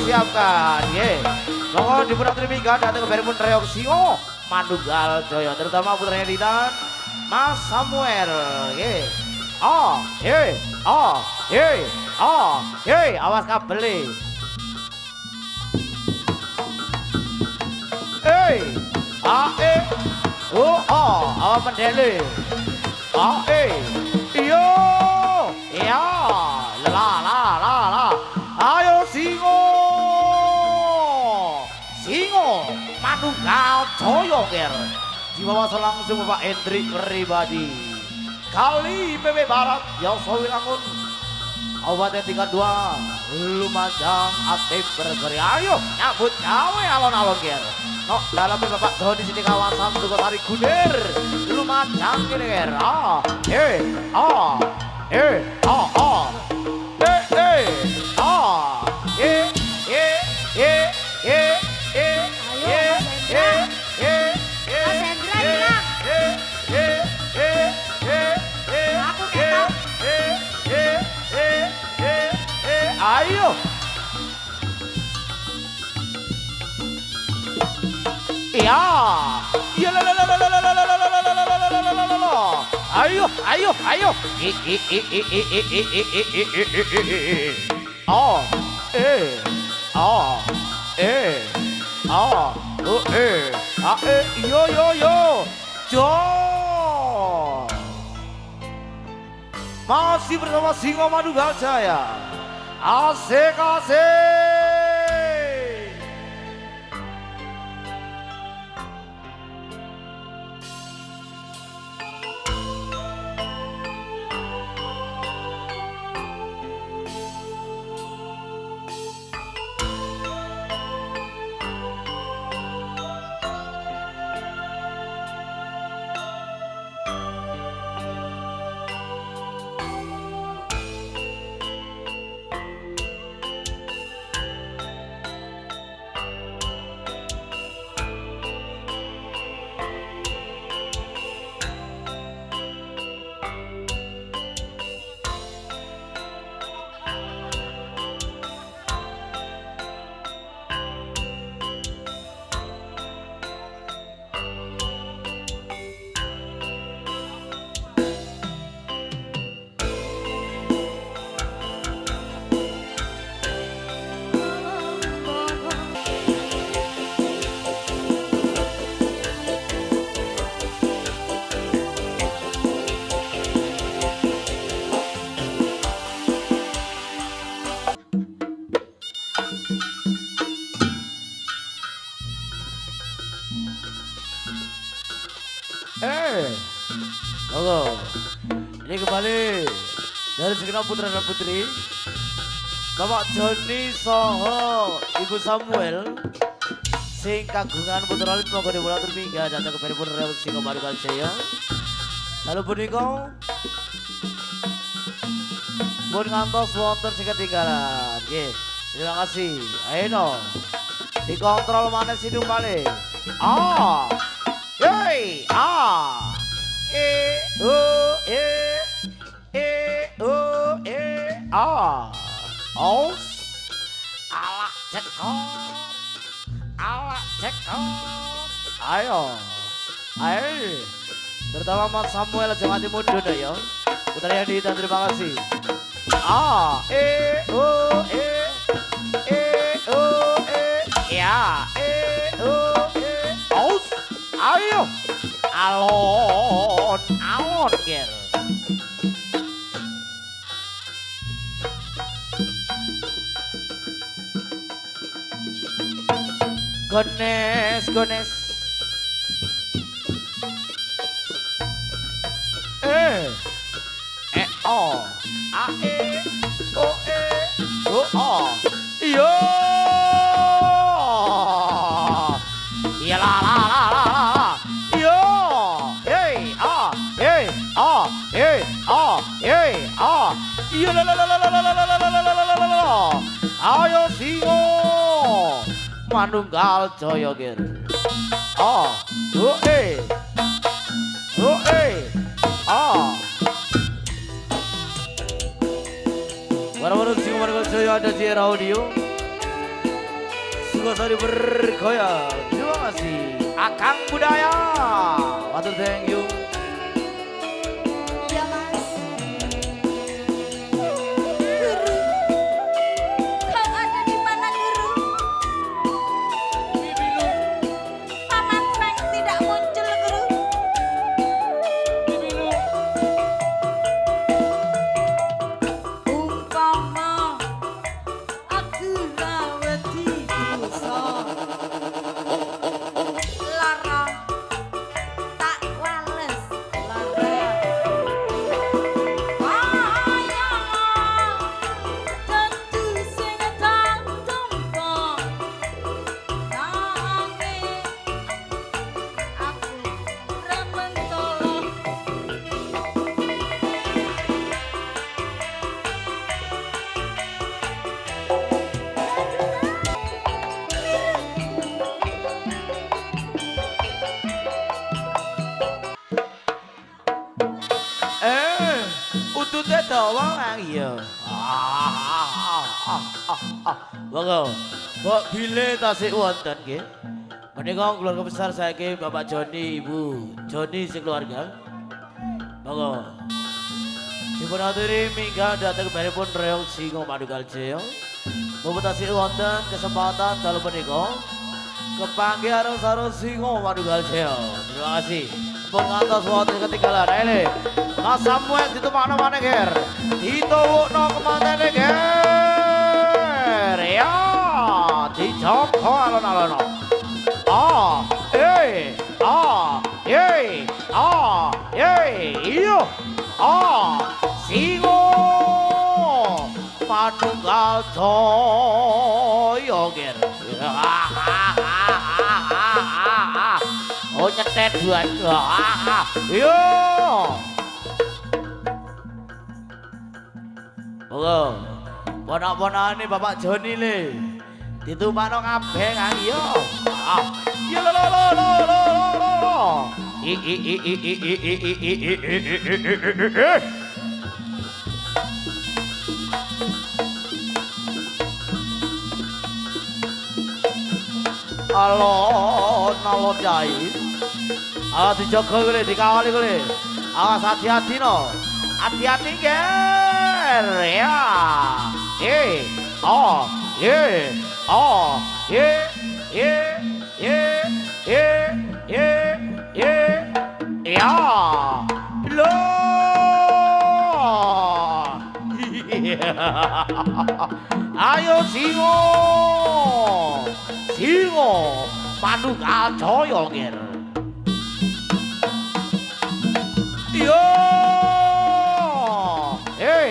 dipersiapkan. Ye. Monggo dipun aturimi datang ke Beripun Reog Singo Manunggal Jaya terutama putranya Ditan Mas Samuel. Ye. Oh, ye. Oh, ye. Oh, ye. Awas kabel. Awas pendele. Iyo. Ya. La. Ayo Singo. Singo Manunggal Jaya ger. Diwawas langsung Bapak Hendrik pribadi. Kali PB Barat Yosowilangun. Kabupaten tingkat 2 Lumajang aktif bergerak. Ayo nyambut gawe alon-alon ger. No, dalam Bapak Joni sini kawasan Sukosari Gudir Lumajang ini ger. Ayo. Ya. Ya la. Ayo. Yo. Jo. Masih bersama Singo Manunggal Jaya. Asik. Monggo. Ini kembali dari segenap putra dan putri Bapak Joni Soho Ibu Samuel sing kagungan putra alit monggo dimulai termingga datang ke Beripun Reog Singo Manunggal Jaya. Lalu punika pun ngantos wonten sing ketinggalan. Nggih, terima kasih. Ayo no. Dikontrol mana sidung balik. Alah cekot. Ayo. Terutama Mas Samuel jangan dimudun ya. Putra yang Ditan terima kasih. Ayo. Alon ger. Gones. Yo. Ya la. Yo. Yo la. Ayo Singo Manunggal Jaya ger. Para Singo Manunggal Jaya ada di era audio. Sari bergoyang. Terima kasih. Akang Budaya. Waduh, thank you. Iya mas. Guru, kau ada di mana guru? Bibilu. Paman Frank tidak muncul guru. Bibilu. Umpama aku rawati bisa lara tak wales lara wayang tentu sing tak tumpah nanging aku rementolo. Ututnya doang iya. Monggo. Mbok bilih tasik wonten nggih. Menika keluarga besar saiki Bapak Joni, Ibu Joni sekeluarga. Monggo. Dipun aturi mingga dhateng baripun Reong Singo Manunggal Jaya. Mumpun tasik wonten kesempatan dalu menika kepanggih areng-areng Singo Manunggal Jaya. Terima kasih. Pun ngantos wonten ketinggalan ele. Mas Samuel ditumakno maneh ger. Ditowukno kemantene ger. Ya, dijoko alon-alon. Iyo. Singo Manunggal Jaya ger. Oh nyetet duan. Yo. Monggo. Ponak-ponakane Bapak Joni le. Ditumpakno kabeh kang iya. Ya lo. Alon jai. Awas dijogo kule, dikawali kule. Awas hati-hati no. Hati-hati ger. Ya. Ya. Lo. Ayo Singo. Singo Manunggal Jaya ger. Yo. Yo.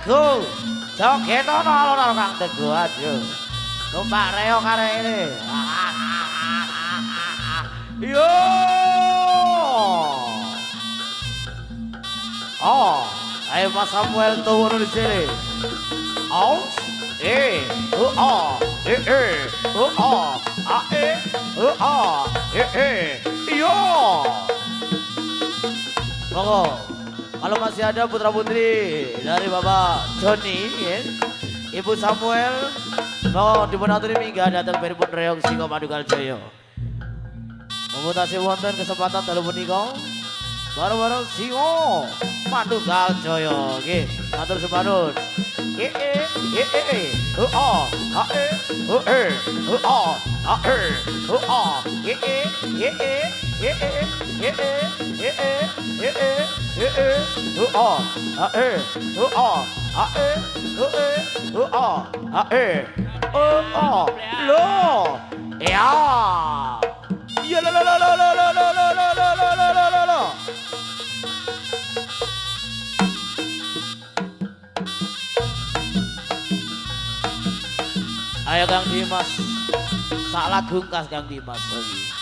Teguh. Jogetono alon-alon Kang Teguh aduh. Numpak reog arek ini. Yo. Oh, ayo Mas Samuel turun di sini. Oh, yo. Monggo, kalau masih ada putra putri dari Bapak Joni, ya, Ibu Samuel, monggo dipunaturi mingga datang peripun reog Singo Madukaljoyo. Memutasi wonten kesempatan dalu punika bareng-bareng Singo Madukaljoyo. Nggih, matur sumanun. Ayo Kang Dimas, sak lagu kas Kang Dimas lagi.